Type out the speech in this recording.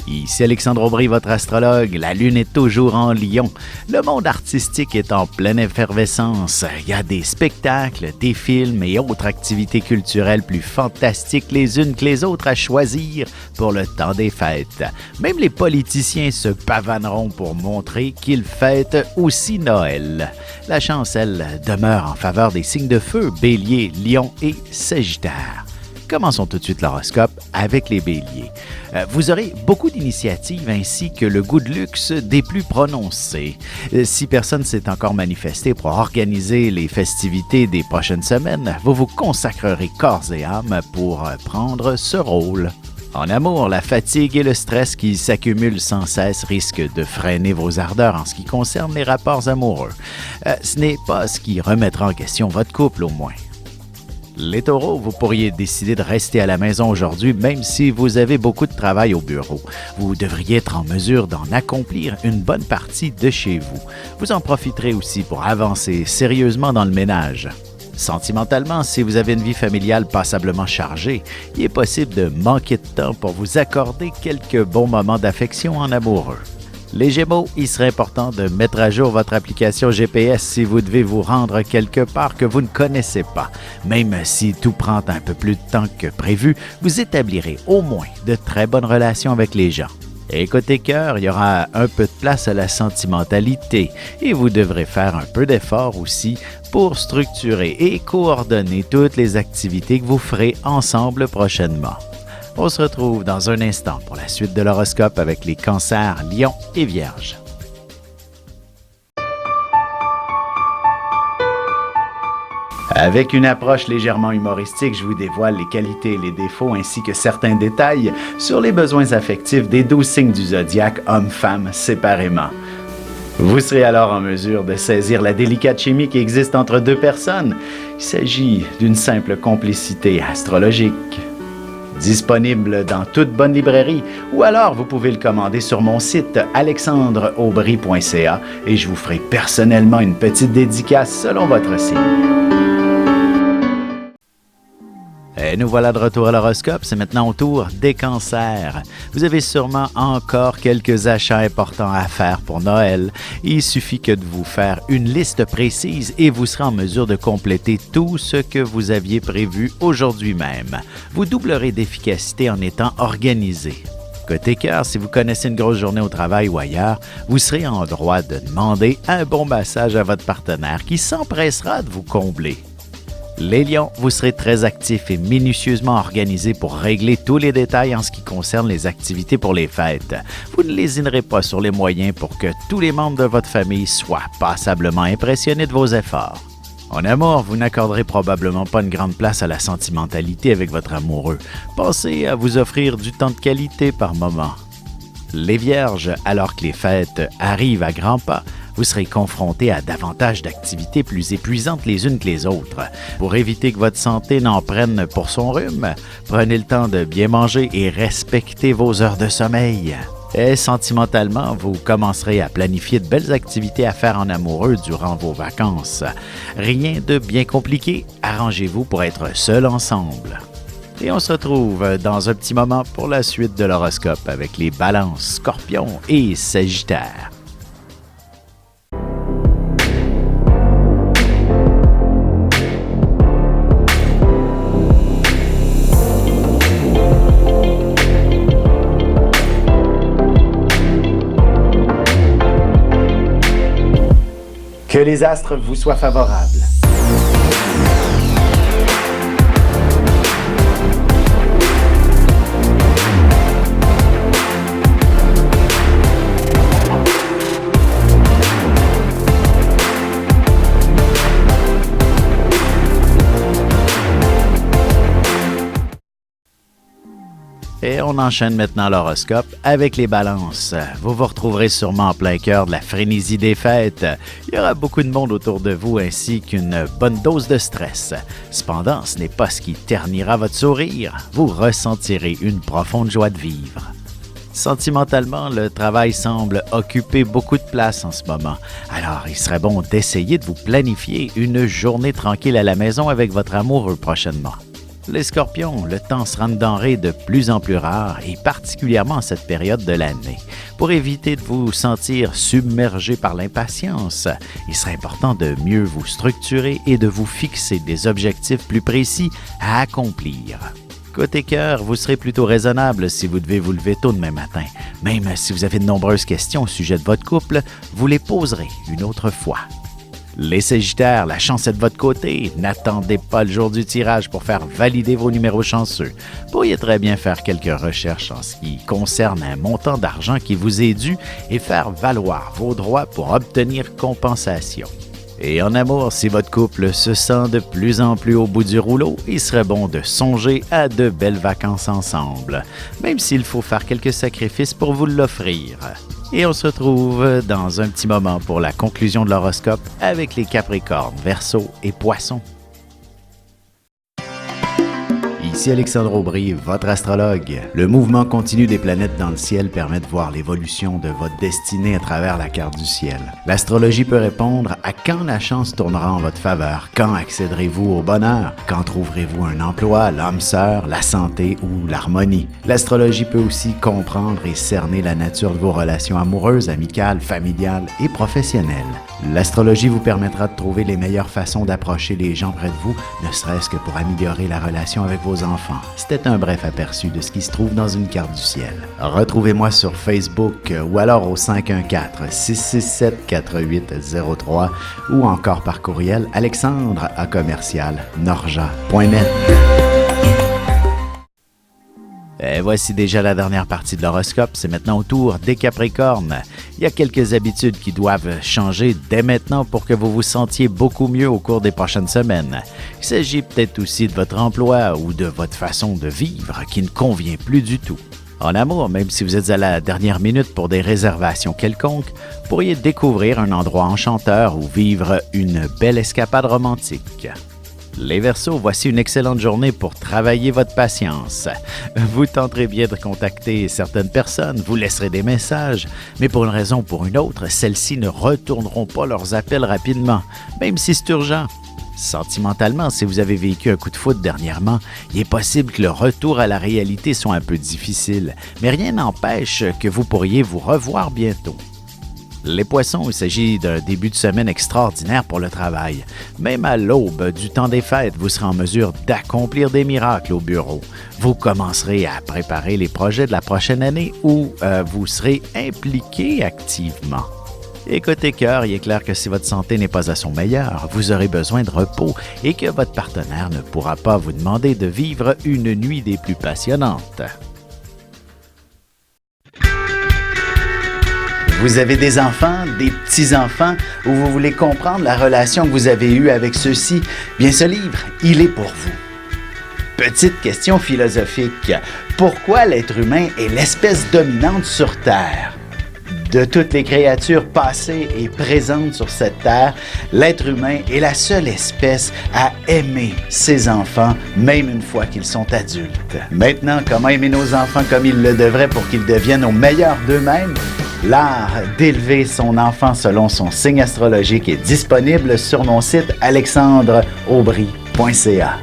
Ici Alexandre Aubry, votre astrologue. La Lune est toujours en Lion. Le monde artistique est en pleine effervescence. Il y a des spectacles, des films et autres activités culturelles plus fantastiques les unes que les autres à choisir pour le temps des fêtes. Même les politiciens se pavaneront pour montrer qu'ils fêtent aussi Noël. La chance, elle, demeure en faveur des signes de feu, Bélier, Lion et Sagittaire. Commençons tout de suite l'horoscope avec les béliers. Vous aurez beaucoup d'initiatives ainsi que le goût de luxe des plus prononcés. Si personne s'est encore manifesté pour organiser les festivités des prochaines semaines, vous vous consacrerez corps et âme pour prendre ce rôle. En amour, la fatigue et le stress qui s'accumulent sans cesse risquent de freiner vos ardeurs en ce qui concerne les rapports amoureux. Ce n'est pas ce qui remettra en question votre couple au moins. Les taureaux, vous pourriez décider de rester à la maison aujourd'hui même si vous avez beaucoup de travail au bureau. Vous devriez être en mesure d'en accomplir une bonne partie de chez vous. Vous en profiterez aussi pour avancer sérieusement dans le ménage. Sentimentalement, si vous avez une vie familiale passablement chargée, il est possible de manquer de temps pour vous accorder quelques bons moments d'affection en amoureux. Les Gémeaux, il serait important de mettre à jour votre application GPS si vous devez vous rendre quelque part que vous ne connaissez pas. Même si tout prend un peu plus de temps que prévu, vous établirez au moins de très bonnes relations avec les gens. Et côté cœur, il y aura un peu de place à la sentimentalité et vous devrez faire un peu d'effort aussi pour structurer et coordonner toutes les activités que vous ferez ensemble prochainement. On se retrouve dans un instant pour la suite de l'horoscope avec les cancers, lions et vierges. Avec une approche légèrement humoristique, je vous dévoile les qualités et les défauts ainsi que certains détails sur les besoins affectifs des 12 signes du zodiaque, hommes-femmes séparément. Vous serez alors en mesure de saisir la délicate chimie qui existe entre deux personnes. Il s'agit d'une simple complicité astrologique. Disponible dans toute bonne librairie ou alors vous pouvez le commander sur mon site alexandreaubry.ca et je vous ferai personnellement une petite dédicace selon votre signe. Et nous voilà de retour à l'horoscope, c'est maintenant au tour des cancers. Vous avez sûrement encore quelques achats importants à faire pour Noël. Il suffit que de vous faire une liste précise et vous serez en mesure de compléter tout ce que vous aviez prévu aujourd'hui même. Vous doublerez d'efficacité en étant organisé. Côté cœur, si vous connaissez une grosse journée au travail ou ailleurs, vous serez en droit de demander un bon massage à votre partenaire qui s'empressera de vous combler. Les lions, vous serez très actifs et minutieusement organisés pour régler tous les détails en ce qui concerne les activités pour les fêtes. Vous ne lésinerez pas sur les moyens pour que tous les membres de votre famille soient passablement impressionnés de vos efforts. En amour, vous n'accorderez probablement pas une grande place à la sentimentalité avec votre amoureux. Pensez à vous offrir du temps de qualité par moment. Les vierges, alors que les fêtes arrivent à grands pas, vous serez confrontés à davantage d'activités plus épuisantes les unes que les autres. Pour éviter que votre santé n'en prenne pour son rhume, prenez le temps de bien manger et respectez vos heures de sommeil. Et sentimentalement, vous commencerez à planifier de belles activités à faire en amoureux durant vos vacances. Rien de bien compliqué, arrangez-vous pour être seul ensemble. Et on se retrouve dans un petit moment pour la suite de l'horoscope avec les balances, scorpions et sagittaires. Que les astres vous soient favorables. Et on enchaîne maintenant l'horoscope avec les balances. Vous vous retrouverez sûrement en plein cœur de la frénésie des fêtes. Il y aura beaucoup de monde autour de vous ainsi qu'une bonne dose de stress. Cependant, ce n'est pas ce qui ternira votre sourire. Vous ressentirez une profonde joie de vivre. Sentimentalement, le travail semble occuper beaucoup de place en ce moment. Alors, il serait bon d'essayer de vous planifier une journée tranquille à la maison avec votre amoureux prochainement. Les scorpions, le temps sera une denrée de plus en plus rare et particulièrement en cette période de l'année. Pour éviter de vous sentir submergé par l'impatience, il serait important de mieux vous structurer et de vous fixer des objectifs plus précis à accomplir. Côté cœur, vous serez plutôt raisonnable si vous devez vous lever tôt demain matin. Même si vous avez de nombreuses questions au sujet de votre couple, vous les poserez une autre fois. Les Sagittaires, la chance est de votre côté. N'attendez pas le jour du tirage pour faire valider vos numéros chanceux. Vous pourriez très bien faire quelques recherches en ce qui concerne un montant d'argent qui vous est dû et faire valoir vos droits pour obtenir compensation. Et en amour, si votre couple se sent de plus en plus au bout du rouleau, il serait bon de songer à de belles vacances ensemble, même s'il faut faire quelques sacrifices pour vous l'offrir. Et on se retrouve dans un petit moment pour la conclusion de l'horoscope avec les Capricornes, Verseaux et Poissons. Ici Alexandre Aubry, votre astrologue. Le mouvement continu des planètes dans le ciel permet de voir l'évolution de votre destinée à travers la carte du ciel. L'astrologie peut répondre à quand la chance tournera en votre faveur, quand accéderez-vous au bonheur, quand trouverez-vous un emploi, l'âme sœur, la santé ou l'harmonie. L'astrologie peut aussi comprendre et cerner la nature de vos relations amoureuses, amicales, familiales et professionnelles. L'astrologie vous permettra de trouver les meilleures façons d'approcher les gens près de vous, ne serait-ce que pour améliorer la relation avec vos enfants. C'était un bref aperçu de ce qui se trouve dans une carte du ciel. Retrouvez-moi sur Facebook ou alors au 514-667-4803 ou encore par courriel alexandre@norja.net. Et voici déjà la dernière partie de l'horoscope. C'est maintenant au tour des Capricornes. Il y a quelques habitudes qui doivent changer dès maintenant pour que vous vous sentiez beaucoup mieux au cours des prochaines semaines. Il s'agit peut-être aussi de votre emploi ou de votre façon de vivre qui ne convient plus du tout. En amour, même si vous êtes à la dernière minute pour des réservations quelconques, vous pourriez découvrir un endroit enchanteur ou vivre une belle escapade romantique. Les Verseaux, voici une excellente journée pour travailler votre patience. Vous tenterez bien de contacter certaines personnes, vous laisserez des messages, mais pour une raison ou pour une autre, celles-ci ne retourneront pas leurs appels rapidement, même si c'est urgent. Sentimentalement, si vous avez vécu un coup de foudre dernièrement, il est possible que le retour à la réalité soit un peu difficile, mais rien n'empêche que vous pourriez vous revoir bientôt. Les Poissons, il s'agit d'un début de semaine extraordinaire pour le travail. Même à l'aube du temps des fêtes, vous serez en mesure d'accomplir des miracles au bureau. Vous commencerez à préparer les projets de la prochaine année ou vous serez impliqué activement. Et côté cœur, il est clair que si votre santé n'est pas à son meilleur, vous aurez besoin de repos et que votre partenaire ne pourra pas vous demander de vivre une nuit des plus passionnantes. Vous avez des enfants, des petits-enfants, ou vous voulez comprendre la relation que vous avez eue avec ceux-ci? Bien, ce livre, il est pour vous. Petite question philosophique. Pourquoi l'être humain est l'espèce dominante sur Terre? De toutes les créatures passées et présentes sur cette terre, l'être humain est la seule espèce à aimer ses enfants, même une fois qu'ils sont adultes. Maintenant, comment aimer nos enfants comme ils le devraient pour qu'ils deviennent au meilleur d'eux-mêmes? L'art d'élever son enfant selon son signe astrologique est disponible sur mon site alexandreaubry.ca.